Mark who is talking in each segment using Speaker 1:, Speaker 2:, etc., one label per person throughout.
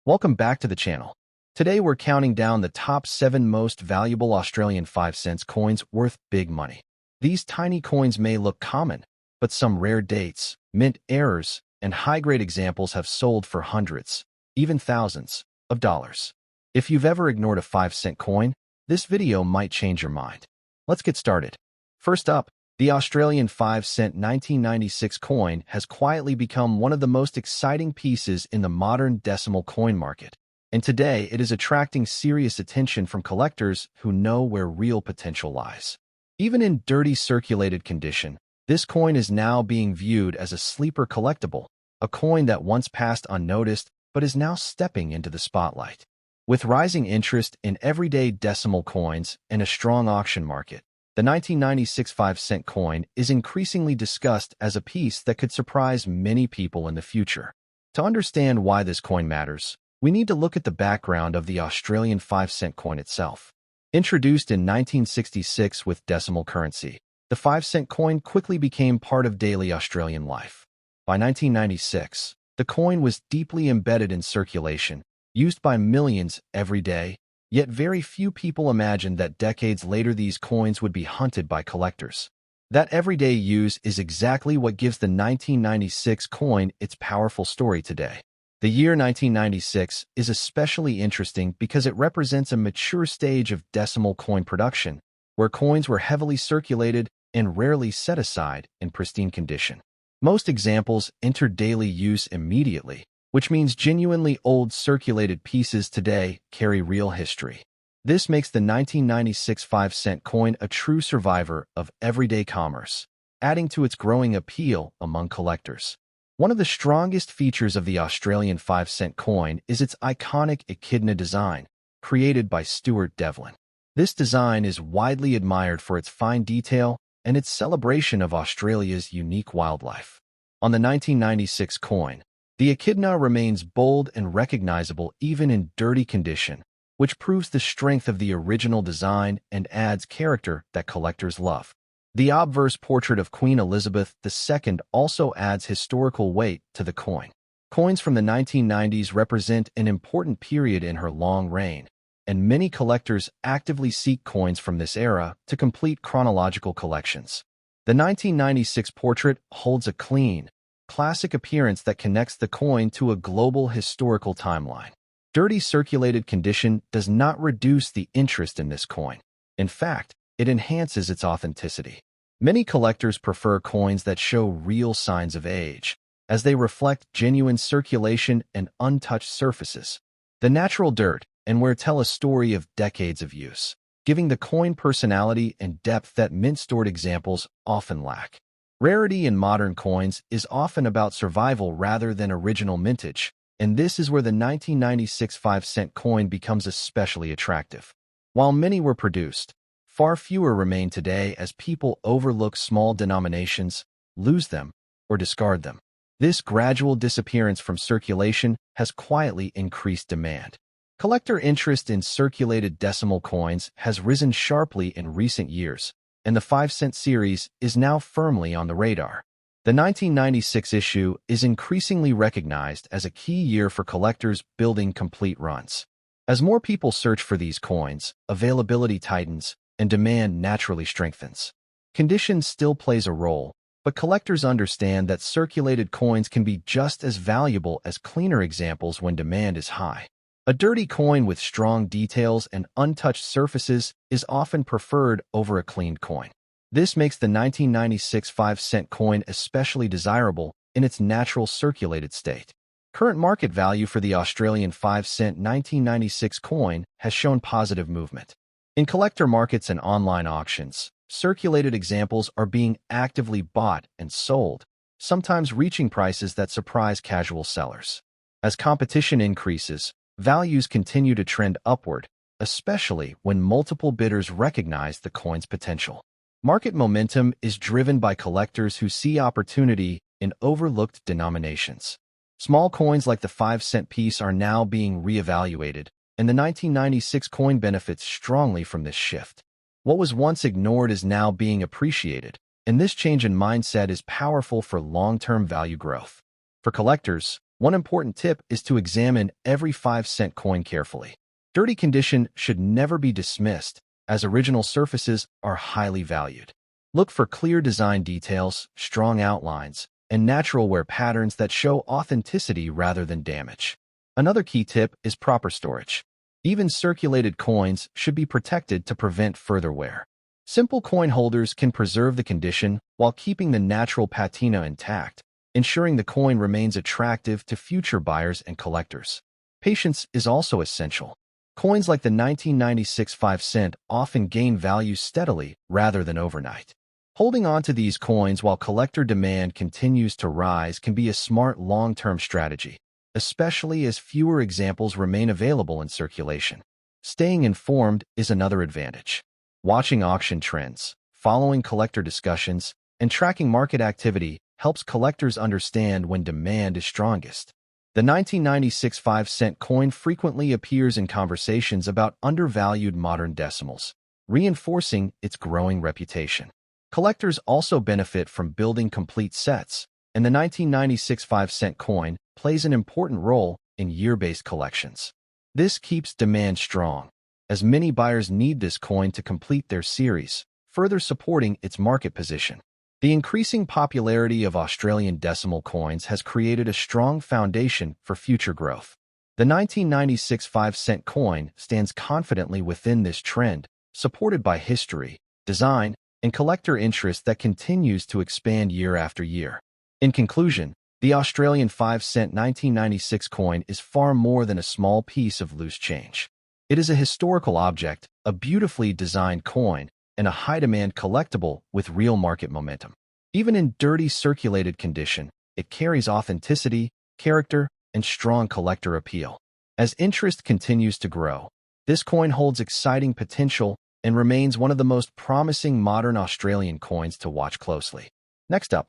Speaker 1: Welcome back to the channel. Today we're counting down the top 7 most valuable Australian 5-cent coins worth big money. These tiny coins may look common, but some rare dates, mint errors, and high-grade examples have sold for hundreds, even thousands, of dollars. If you've ever ignored a 5-cent coin, this video might change your mind. Let's get started. First up, the Australian 5-cent 1996 coin has quietly become one of the most exciting pieces in the modern decimal coin market, and today it is attracting serious attention from collectors who know where real potential lies. Even in dirty circulated condition, this coin is now being viewed as a sleeper collectible, a coin that once passed unnoticed but is now stepping into the spotlight. With rising interest in everyday decimal coins and a strong auction market, the 1996 5-cent coin is increasingly discussed as a piece that could surprise many people in the future. To understand why this coin matters, we need to look at the background of the Australian 5-cent coin itself. Introduced in 1966 with decimal currency, the 5-cent coin quickly became part of daily Australian life. By 1996, the coin was deeply embedded in circulation, used by millions every day. Yet very few people imagined that decades later these coins would be hunted by collectors. That everyday use is exactly what gives the 1996 coin its powerful story today. The year 1996 is especially interesting because it represents a mature stage of decimal coin production, where coins were heavily circulated and rarely set aside in pristine condition. Most examples enter daily use immediately, which means genuinely old circulated pieces today carry real history. This makes the 1996 5-cent coin a true survivor of everyday commerce, adding to its growing appeal among collectors. One of the strongest features of the Australian 5-cent coin is its iconic echidna design, created by Stuart Devlin. This design is widely admired for its fine detail and its celebration of Australia's unique wildlife. On the 1996 coin, the echidna remains bold and recognizable even in dirty condition, which proves the strength of the original design and adds character that collectors love. The obverse portrait of Queen Elizabeth II also adds historical weight to the coin. Coins from the 1990s represent an important period in her long reign, and many collectors actively seek coins from this era to complete chronological collections. The 1996 portrait holds a clean, classic appearance that connects the coin to a global historical timeline. Dirty circulated condition does not reduce the interest in this coin. In fact, it enhances its authenticity. Many collectors prefer coins that show real signs of age, as they reflect genuine circulation and untouched surfaces. The natural dirt and wear tell a story of decades of use, giving the coin personality and depth that mint-stored examples often lack. Rarity in modern coins is often about survival rather than original mintage, and this is where the 1996 5-cent coin becomes especially attractive. While many were produced, far fewer remain today as people overlook small denominations, lose them, or discard them. This gradual disappearance from circulation has quietly increased demand. Collector interest in circulated decimal coins has risen sharply in recent years, and the 5-cent series is now firmly on the radar. The 1996 issue is increasingly recognized as a key year for collectors building complete runs. As more people search for these coins, availability tightens and demand naturally strengthens. Condition still plays a role, but collectors understand that circulated coins can be just as valuable as cleaner examples when demand is high. A dirty coin with strong details and untouched surfaces is often preferred over a cleaned coin. This makes the 1996 5-cent coin especially desirable in its natural circulated state. Current market value for the Australian 5-cent 1996 coin has shown positive movement. In collector markets and online auctions, circulated examples are being actively bought and sold, sometimes reaching prices that surprise casual sellers. As competition increases, values continue to trend upward, especially when multiple bidders recognize the coin's potential. Market momentum is driven by collectors who see opportunity in overlooked denominations. Small coins like the 5-cent piece are now being reevaluated, and the 1996 coin benefits strongly from this shift. What was once ignored is now being appreciated, and this change in mindset is powerful for long-term value growth. For collectors, One important tip is to examine every 5-cent coin carefully. Dirty condition should never be dismissed, as original surfaces are highly valued. Look for clear design details, strong outlines, and natural wear patterns that show authenticity rather than damage. Another key tip is proper storage. Even circulated coins should be protected to prevent further wear. Simple coin holders can preserve the condition while keeping the natural patina intact, ensuring the coin remains attractive to future buyers and collectors. Patience is also essential. Coins like the 1996 5-cent often gain value steadily rather than overnight. Holding on to these coins while collector demand continues to rise can be a smart long-term strategy, especially as fewer examples remain available in circulation. Staying informed is another advantage. Watching auction trends, following collector discussions, and tracking market activity helps collectors understand when demand is strongest. The 1996 5-cent coin frequently appears in conversations about undervalued modern decimals, reinforcing its growing reputation. Collectors also benefit from building complete sets, and the 1996 5-cent coin plays an important role in year-based collections. This keeps demand strong, as many buyers need this coin to complete their series, further supporting its market position. The increasing popularity of Australian decimal coins has created a strong foundation for future growth. The 1996 5-cent coin stands confidently within this trend, supported by history, design, and collector interest that continues to expand year after year. In conclusion, the Australian 5-cent 1996 coin is far more than a small piece of loose change. It is a historical object, a beautifully designed coin, and a high-demand collectible with real market momentum. Even in dirty circulated condition, it carries authenticity, character, and strong collector appeal. As interest continues to grow, this coin holds exciting potential and remains one of the most promising modern Australian coins to watch closely. Next up,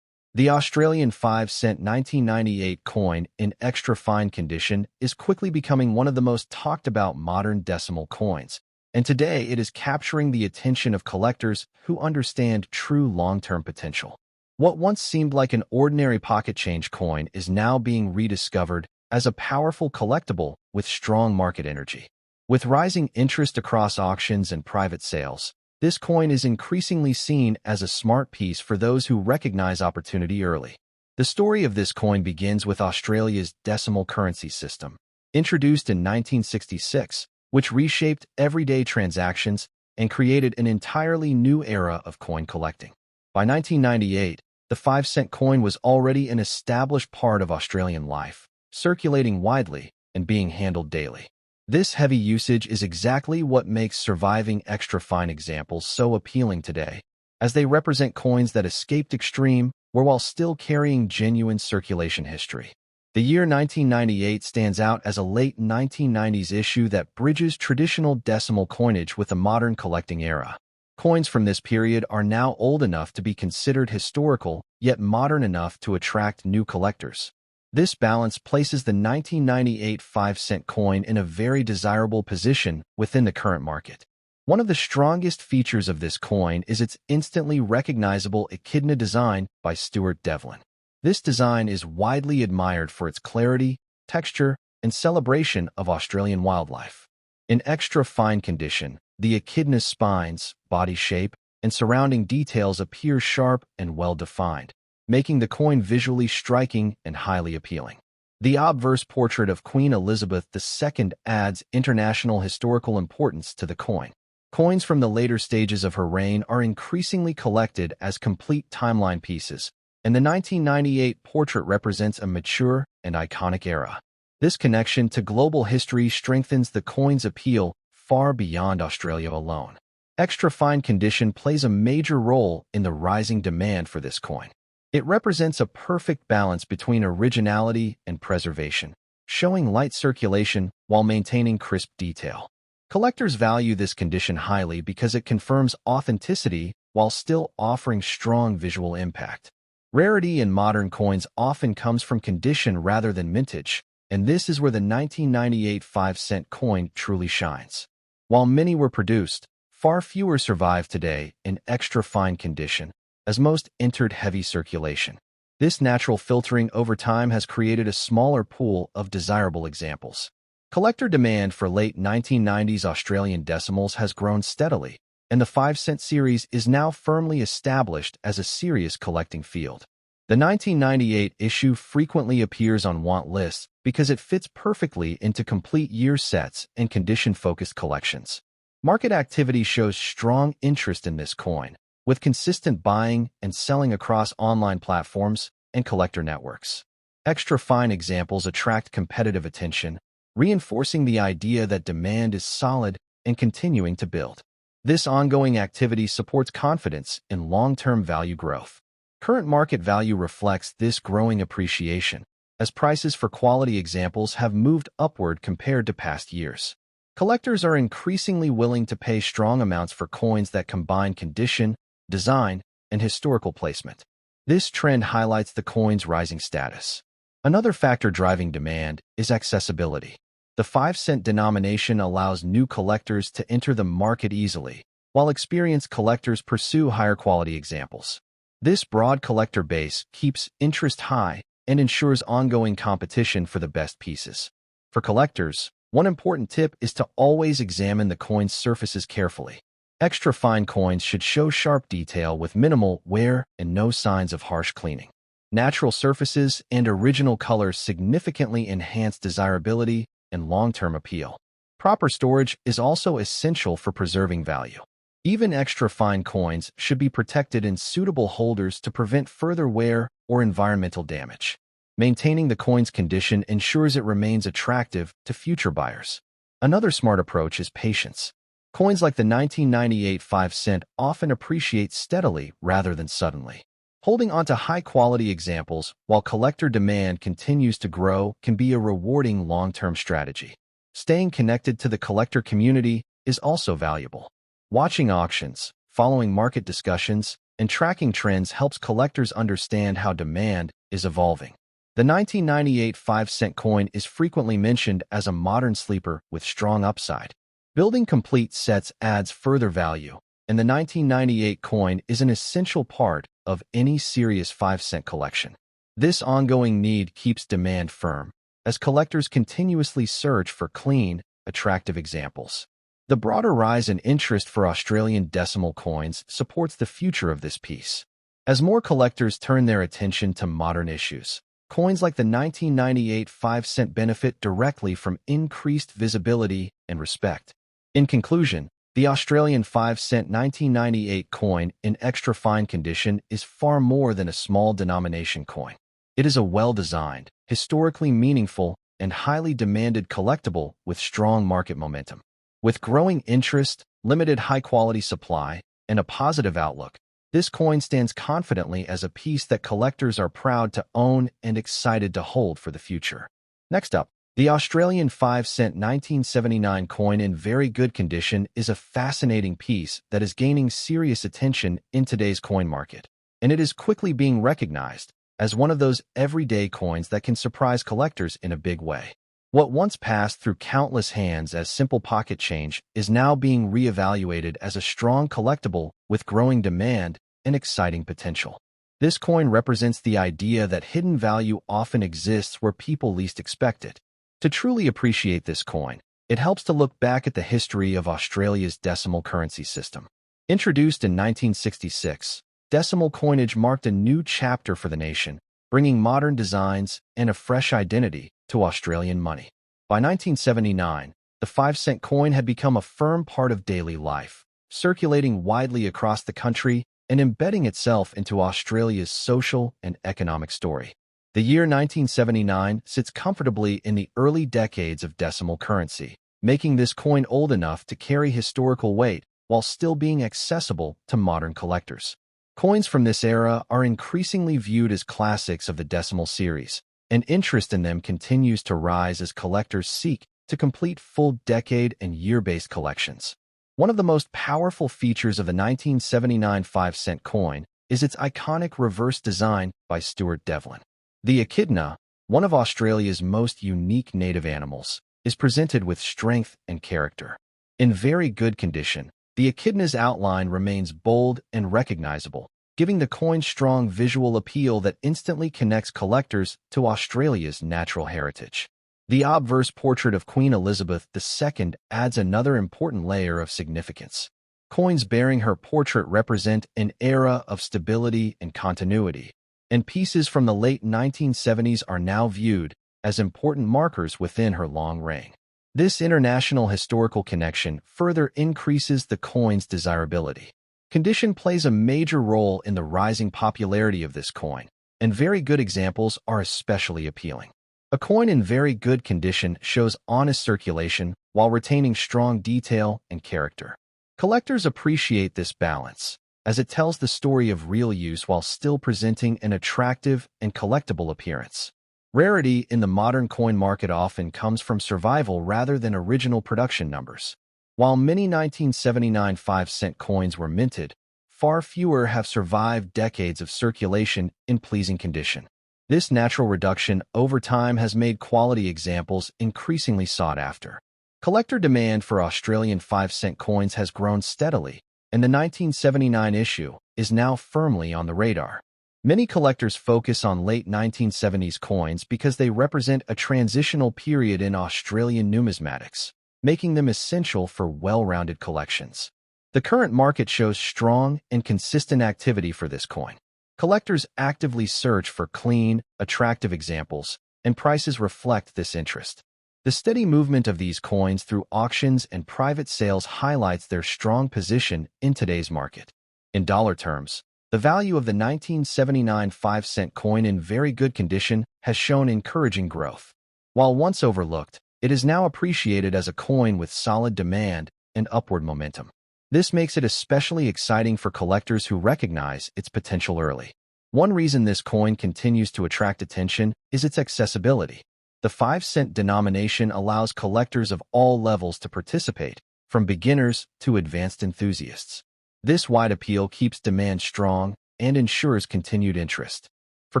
Speaker 1: the Australian 5-cent 1998 coin in extra fine condition is quickly becoming one of the most talked about modern decimal coins, and today it is capturing the attention of collectors who understand true long-term potential. What once seemed like an ordinary pocket change coin is now being rediscovered as a powerful collectible with strong market energy. With rising interest across auctions and private sales, this coin is increasingly seen as a smart piece for those who recognize opportunity early. The story of this coin begins with Australia's decimal currency system, introduced in 1966, which reshaped everyday transactions and created an entirely new era of coin collecting. By 1998, the 5-cent coin was already an established part of Australian life, circulating widely and being handled daily. This heavy usage is exactly what makes surviving extra fine examples so appealing today, as they represent coins that escaped extreme while still carrying genuine circulation history. The year 1998 stands out as a late 1990s issue that bridges traditional decimal coinage with the modern collecting era. Coins from this period are now old enough to be considered historical, yet modern enough to attract new collectors. This balance places the 1998 5-cent coin in a very desirable position within the current market. One of the strongest features of this coin is its instantly recognizable echidna design by Stuart Devlin. This design is widely admired for its clarity, texture, and celebration of Australian wildlife. In extra fine condition, the echidna's spines, body shape, and surrounding details appear sharp and well-defined, making the coin visually striking and highly appealing. The obverse portrait of Queen Elizabeth II adds international historical importance to the coin. Coins from the later stages of her reign are increasingly collected as complete timeline pieces, and the 1998 portrait represents a mature and iconic era. This connection to global history strengthens the coin's appeal far beyond Australia alone. Extra fine condition plays a major role in the rising demand for this coin. It represents a perfect balance between originality and preservation, showing light circulation while maintaining crisp detail. Collectors value this condition highly because it confirms authenticity while still offering strong visual impact. Rarity in modern coins often comes from condition rather than mintage, and this is where the 1998 5-cent coin truly shines. While many were produced, far fewer survive today in extra fine condition, as most entered heavy circulation. This natural filtering over time has created a smaller pool of desirable examples. Collector demand for late 1990s Australian decimals has grown steadily, and the 5-cent series is now firmly established as a serious collecting field. The 1998 issue frequently appears on want lists because it fits perfectly into complete year sets and condition-focused collections. Market activity shows strong interest in this coin, with consistent buying and selling across online platforms and collector networks. Extra fine examples attract competitive attention, reinforcing the idea that demand is solid and continuing to build. This ongoing activity supports confidence in long-term value growth. Current market value reflects this growing appreciation, as prices for quality examples have moved upward compared to past years. Collectors are increasingly willing to pay strong amounts for coins that combine condition, design, and historical placement. This trend highlights the coin's rising status. Another factor driving demand is accessibility. The 5-cent denomination allows new collectors to enter the market easily, while experienced collectors pursue higher quality examples. This broad collector base keeps interest high and ensures ongoing competition for the best pieces. For collectors, one important tip is to always examine the coin's surfaces carefully. Extra fine coins should show sharp detail with minimal wear and no signs of harsh cleaning. Natural surfaces and original colors significantly enhance desirability and long-term appeal. Proper storage is also essential for preserving value. Even extra fine coins should be protected in suitable holders to prevent further wear or environmental damage. Maintaining the coin's condition ensures it remains attractive to future buyers. Another smart approach is patience. Coins like the 1998 5-cent often appreciate steadily rather than suddenly. Holding onto high-quality examples while collector demand continues to grow can be a rewarding long-term strategy. Staying connected to the collector community is also valuable. Watching auctions, following market discussions, and tracking trends helps collectors understand how demand is evolving. The 1998 5-cent coin is frequently mentioned as a modern sleeper with strong upside. Building complete sets adds further value, and the 1998 coin is an essential part of any serious 5-cent collection. This ongoing need keeps demand firm, as collectors continuously search for clean, attractive examples. The broader rise in interest for Australian decimal coins supports the future of this piece. As more collectors turn their attention to modern issues, coins like the 1998 5-cent benefit directly from increased visibility and respect. In conclusion, the Australian 5-cent 1998 coin in extra fine condition is far more than a small denomination coin. It is a well-designed, historically meaningful, and highly demanded collectible with strong market momentum. With growing interest, limited high-quality supply, and a positive outlook, this coin stands confidently as a piece that collectors are proud to own and excited to hold for the future. Next up, the Australian 5-cent 1979 coin in very good condition is a fascinating piece that is gaining serious attention in today's coin market, and it is quickly being recognized as one of those everyday coins that can surprise collectors in a big way. What once passed through countless hands as simple pocket change is now being reevaluated as a strong collectible with growing demand and exciting potential. This coin represents the idea that hidden value often exists where people least expect it. To truly appreciate this coin, it helps to look back at the history of Australia's decimal currency system. Introduced in 1966, decimal coinage marked a new chapter for the nation, bringing modern designs and a fresh identity to Australian money. By 1979, the 5-cent coin had become a firm part of daily life, circulating widely across the country and embedding itself into Australia's social and economic story. The year 1979 sits comfortably in the early decades of decimal currency, making this coin old enough to carry historical weight while still being accessible to modern collectors. Coins from this era are increasingly viewed as classics of the decimal series, and interest in them continues to rise as collectors seek to complete full decade and year-based collections. One of the most powerful features of the 1979 5-cent coin is its iconic reverse design by Stuart Devlin. The echidna, one of Australia's most unique native animals, is presented with strength and character. In very good condition, the echidna's outline remains bold and recognizable, giving the coin strong visual appeal that instantly connects collectors to Australia's natural heritage. The obverse portrait of Queen Elizabeth II adds another important layer of significance. Coins bearing her portrait represent an era of stability and continuity, and pieces from the late 1970s are now viewed as important markers within her long reign. This international historical connection further increases the coin's desirability. Condition plays a major role in the rising popularity of this coin, and very good examples are especially appealing. A coin in very good condition shows honest circulation while retaining strong detail and character. Collectors appreciate this balance, as it tells the story of real use while still presenting an attractive and collectible appearance. Rarity in the modern coin market often comes from survival rather than original production numbers. While many 1979 5-cent coins were minted, far fewer have survived decades of circulation in pleasing condition. This natural reduction over time has made quality examples increasingly sought after. Collector demand for Australian 5-cent coins has grown steadily, and the 1979 issue is now firmly on the radar. Many collectors focus on late 1970s coins because they represent a transitional period in Australian numismatics, making them essential for well-rounded collections. The current market shows strong and consistent activity for this coin. Collectors actively search for clean, attractive examples, and prices reflect this interest. The steady movement of these coins through auctions and private sales highlights their strong position in today's market. In dollar terms, the value of the 1979 5-cent coin in very good condition has shown encouraging growth. While once overlooked, it is now appreciated as a coin with solid demand and upward momentum. This makes it especially exciting for collectors who recognize its potential early. One reason this coin continues to attract attention is its accessibility. The 5-cent denomination allows collectors of all levels to participate, from beginners to advanced enthusiasts. This wide appeal keeps demand strong and ensures continued interest. For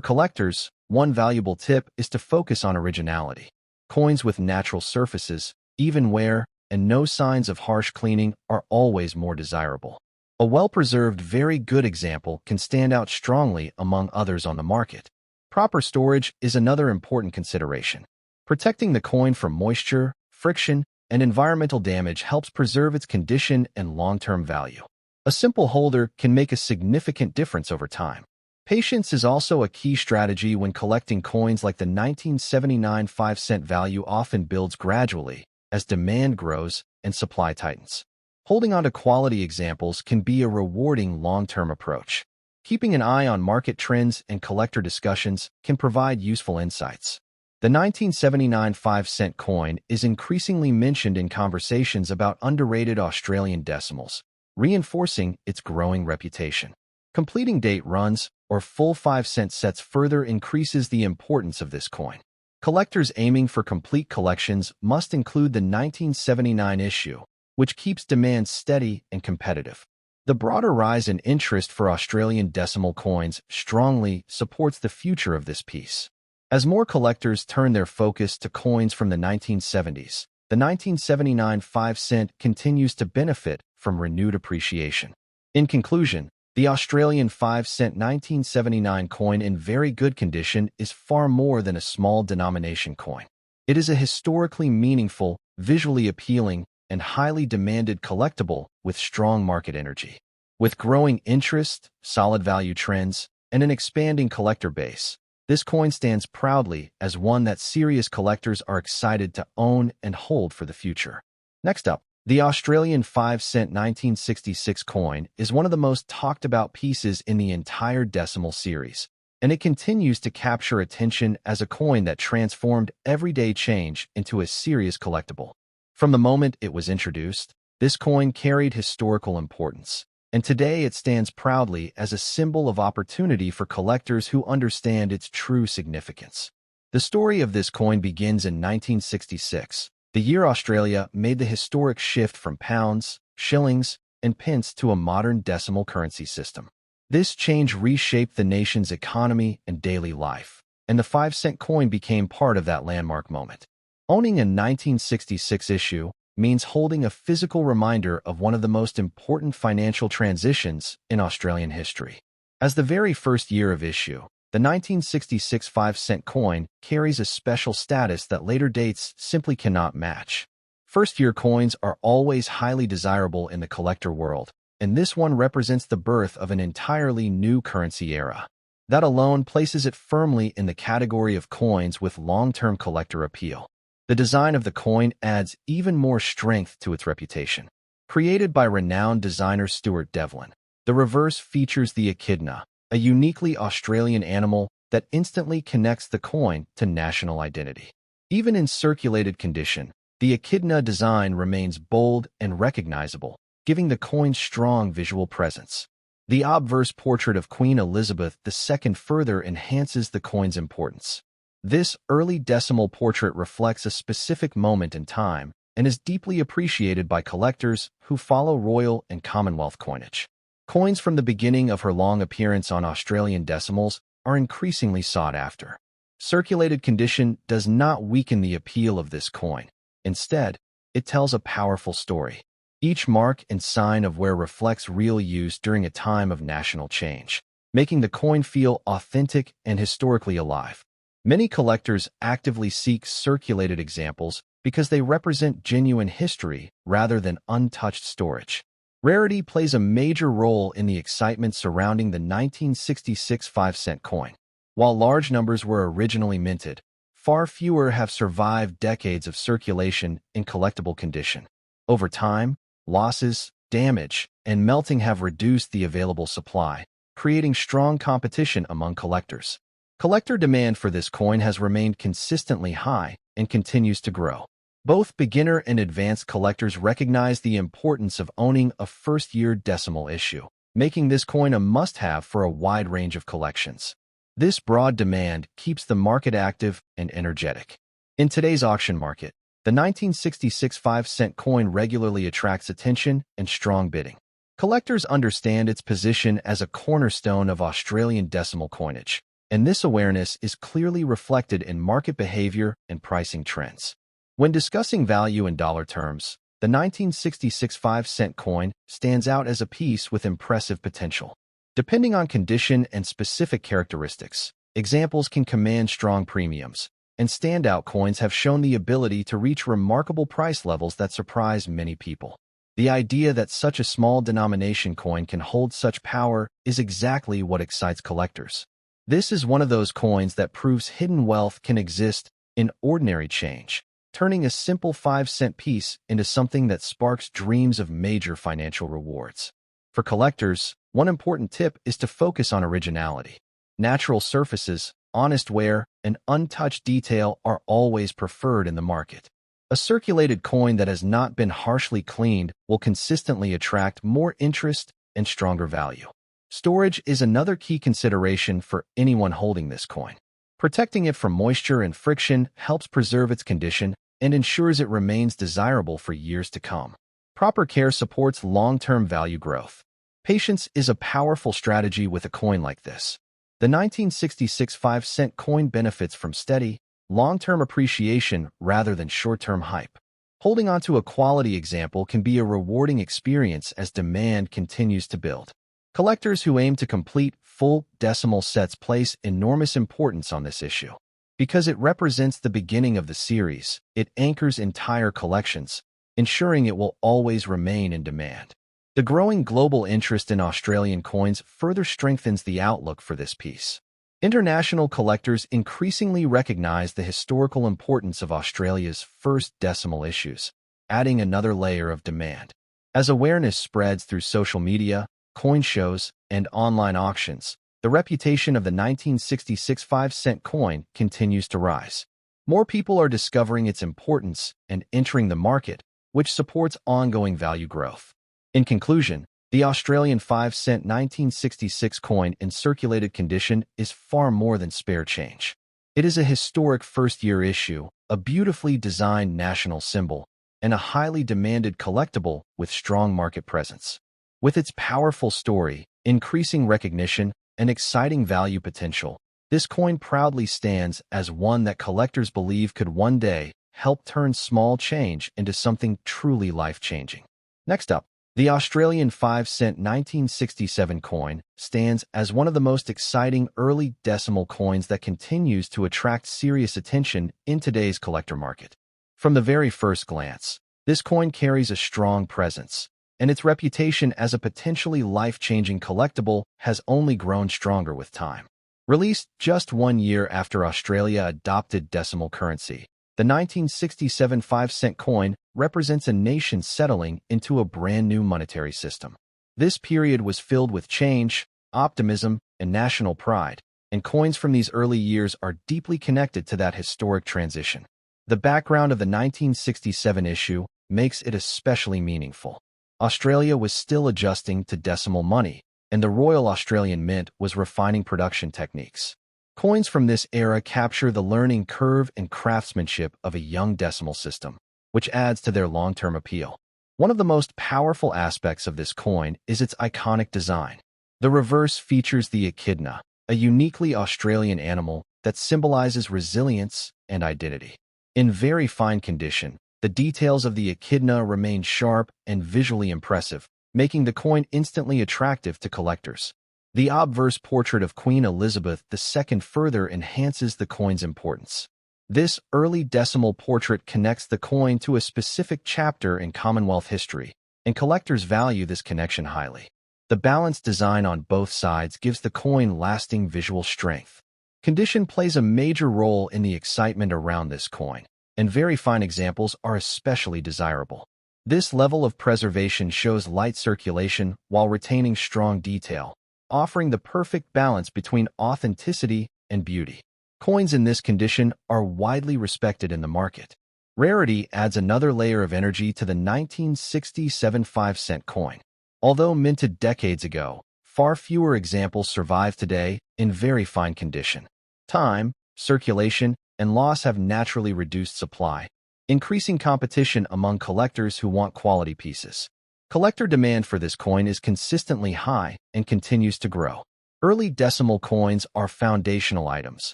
Speaker 1: collectors, one valuable tip is to focus on originality. Coins with natural surfaces, even wear, and no signs of harsh cleaning are always more desirable. A well-preserved, very good example can stand out strongly among others on the market. Proper storage is another important consideration. Protecting the coin from moisture, friction, and environmental damage helps preserve its condition and long-term value. A simple holder can make a significant difference over time. Patience is also a key strategy when collecting coins. Like the 1979 5-cent value often builds gradually as demand grows and supply tightens. Holding on to quality examples can be a rewarding long-term approach. Keeping an eye on market trends and collector discussions can provide useful insights. The 1979 5-cent coin is increasingly mentioned in conversations about underrated Australian decimals, reinforcing its growing reputation. Completing date runs or full 5-cent sets further increases the importance of this coin. Collectors aiming for complete collections must include the 1979 issue, which keeps demand steady and competitive. The broader rise in interest for Australian decimal coins strongly supports the future of this piece. As more collectors turn their focus to coins from the 1970s, the 1979 5-cent continues to benefit from renewed appreciation. In conclusion, the Australian 5-cent 1979 coin in very good condition is far more than a small denomination coin. It is a historically meaningful, visually appealing, and highly demanded collectible with strong market energy. With growing interest, solid value trends, and an expanding collector base, this coin stands proudly as one that serious collectors are excited to own and hold for the future. Next up, the Australian 5-cent 1966 coin is one of the most talked about pieces in the entire decimal series, and it continues to capture attention as a coin that transformed everyday change into a serious collectible. From the moment it was introduced, this coin carried historical importance, and today it stands proudly as a symbol of opportunity for collectors who understand its true significance. The story of this coin begins in 1966, the year Australia made the historic shift from pounds, shillings, and pence to a modern decimal currency system. This change reshaped the nation's economy and daily life, and the 5-cent coin became part of that landmark moment. Owning a 1966 issue means holding a physical reminder of one of the most important financial transitions in Australian history. As the very first year of issue, the 1966 5-cent coin carries a special status that later dates simply cannot match. First-year coins are always highly desirable in the collector world, and this one represents the birth of an entirely new currency era. That alone places it firmly in the category of coins with long-term collector appeal. The design of the coin adds even more strength to its reputation. Created by renowned designer Stuart Devlin, the reverse features the echidna, a uniquely Australian animal that instantly connects the coin to national identity. Even in circulated condition, the echidna design remains bold and recognizable, giving the coin strong visual presence. The obverse portrait of Queen Elizabeth II further enhances the coin's importance. This early decimal portrait reflects a specific moment in time and is deeply appreciated by collectors who follow royal and Commonwealth coinage. Coins from the beginning of her long appearance on Australian decimals are increasingly sought after. Circulated condition does not weaken the appeal of this coin. Instead, it tells a powerful story. Each mark and sign of wear reflects real use during a time of national change, making the coin feel authentic and historically alive. Many collectors actively seek circulated examples because they represent genuine history rather than untouched storage. Rarity plays a major role in the excitement surrounding the 1966 5-cent coin. While large numbers were originally minted, far fewer have survived decades of circulation in collectible condition. Over time, losses, damage, and melting have reduced the available supply, creating strong competition among collectors. Collector demand for this coin has remained consistently high and continues to grow. Both beginner and advanced collectors recognize the importance of owning a first-year decimal issue, making this coin a must-have for a wide range of collections. This broad demand keeps the market active and energetic. In today's auction market, the 1966 5-cent coin regularly attracts attention and strong bidding. Collectors understand its position as a cornerstone of Australian decimal coinage, and this awareness is clearly reflected in market behavior and pricing trends. When discussing value in dollar terms, the 1966 5-cent coin stands out as a piece with impressive potential. Depending on condition and specific characteristics, examples can command strong premiums, and standout coins have shown the ability to reach remarkable price levels that surprise many people. The idea that such a small denomination coin can hold such power is exactly what excites collectors. This is one of those coins that proves hidden wealth can exist in ordinary change, turning a simple 5-cent piece into something that sparks dreams of major financial rewards. For collectors, one important tip is to focus on originality. Natural surfaces, honest wear, and untouched detail are always preferred in the market. A circulated coin that has not been harshly cleaned will consistently attract more interest and stronger value. Storage is another key consideration for anyone holding this coin. Protecting it from moisture and friction helps preserve its condition and ensures it remains desirable for years to come. Proper care supports long-term value growth. Patience is a powerful strategy with a coin like this. The 1966 5-cent coin benefits from steady, long-term appreciation rather than short-term hype. Holding onto a quality example can be a rewarding experience as demand continues to build. Collectors who aim to complete full decimal sets place enormous importance on this issue. Because it represents the beginning of the series, it anchors entire collections, ensuring it will always remain in demand. The growing global interest in Australian coins further strengthens the outlook for this piece. International collectors increasingly recognize the historical importance of Australia's first decimal issues, adding another layer of demand. As awareness spreads through social media, coin shows, and online auctions, the reputation of the 1966 5-cent coin continues to rise. More people are discovering its importance and entering the market, which supports ongoing value growth. In conclusion, the Australian 5-cent 1966 coin in circulated condition is far more than spare change. It is a historic first-year issue, a beautifully designed national symbol, and a highly demanded collectible with strong market presence. With its powerful story, increasing recognition, and exciting value potential, this coin proudly stands as one that collectors believe could one day help turn small change into something truly life-changing. Next up, The Australian 5-cent 1967 coin stands as one of the most exciting early decimal coins that continues to attract serious attention in today's collector market. From the very first glance, this coin carries a strong presence, and its reputation as a potentially life-changing collectible has only grown stronger with time. Released just 1 year after Australia adopted decimal currency, the 1967 5-cent coin represents a nation settling into a brand-new monetary system. This period was filled with change, optimism, and national pride, and coins from these early years are deeply connected to that historic transition. The background of the 1967 issue makes it especially meaningful. Australia was still adjusting to decimal money, and the Royal Australian Mint was refining production techniques. Coins from this era capture the learning curve and craftsmanship of a young decimal system, which adds to their long-term appeal. One of the most powerful aspects of this coin is its iconic design. The reverse features the echidna, a uniquely Australian animal that symbolizes resilience and identity. In very fine condition, the details of the echidna remain sharp and visually impressive, making the coin instantly attractive to collectors. The obverse portrait of Queen Elizabeth II further enhances the coin's importance. This early decimal portrait connects the coin to a specific chapter in Commonwealth history, and collectors value this connection highly. The balanced design on both sides gives the coin lasting visual strength. Condition plays a major role in the excitement around this coin, and very fine examples are especially desirable. This level of preservation shows light circulation while retaining strong detail, offering the perfect balance between authenticity and beauty. Coins in this condition are widely respected in the market. Rarity adds another layer of energy to the 1967 5-cent coin. Although minted decades ago, far fewer examples survive today in very fine condition. Time, circulation, and loss have naturally reduced supply, increasing competition among collectors who want quality pieces. Collector demand for this coin is consistently high and continues to grow. Early decimal coins are foundational items,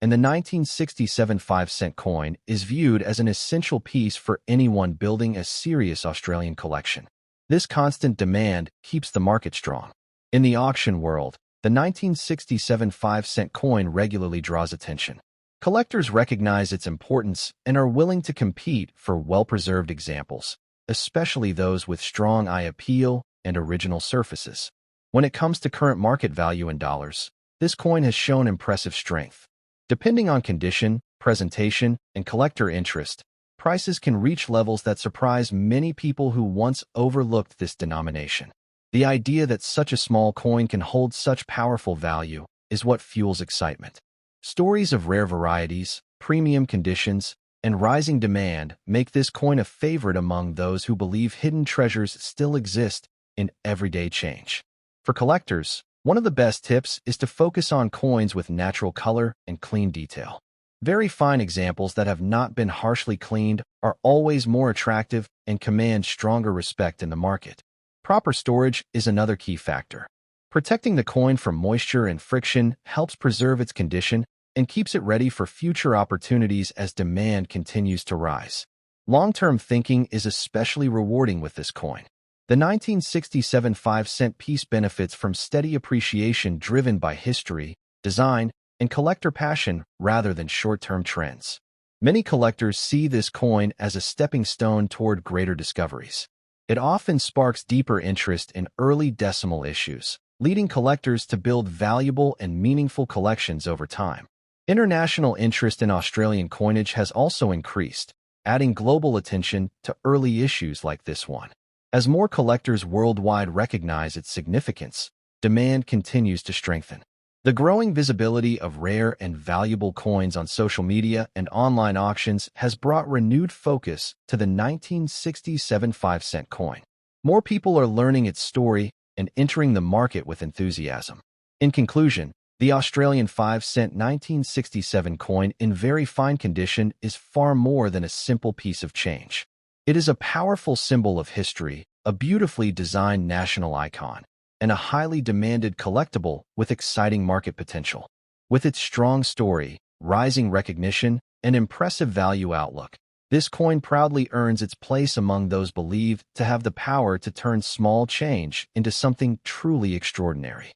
Speaker 1: and the 1967 5-cent coin is viewed as an essential piece for anyone building a serious Australian collection. This constant demand keeps the market strong. In the auction world, the 1967 5-cent coin regularly draws attention. Collectors recognize its importance and are willing to compete for well-preserved examples, especially those with strong eye appeal and original surfaces. When it comes to current market value in dollars, this coin has shown impressive strength. Depending on condition, presentation, and collector interest, prices can reach levels that surprise many people who once overlooked this denomination. The idea that such a small coin can hold such powerful value is what fuels excitement. Stories of rare varieties, premium conditions, and rising demand make this coin a favorite among those who believe hidden treasures still exist in everyday change. For collectors, one of the best tips is to focus on coins with natural color and clean detail. Very fine examples that have not been harshly cleaned are always more attractive and command stronger respect in the market. Proper storage is another key factor. Protecting the coin from moisture and friction helps preserve its condition and keeps it ready for future opportunities as demand continues to rise. Long-term thinking is especially rewarding with this coin. The 1967 5-cent piece benefits from steady appreciation driven by history, design, and collector passion rather than short-term trends. Many collectors see this coin as a stepping stone toward greater discoveries. It often sparks deeper interest in early decimal issues, leading collectors to build valuable and meaningful collections over time. International interest in Australian coinage has also increased, adding global attention to early issues like this one. As more collectors worldwide recognize its significance, demand continues to strengthen. The growing visibility of rare and valuable coins on social media and online auctions has brought renewed focus to the 1967 5-cent coin. More people are learning its story and entering the market with enthusiasm. In conclusion, the Australian 5-cent 1967 coin in very fine condition is far more than a simple piece of change. It is a powerful symbol of history, a beautifully designed national icon, and a highly demanded collectible with exciting market potential. With its strong story, rising recognition, and impressive value outlook, This coin proudly earns its place among those believed to have the power to turn small change into something truly extraordinary.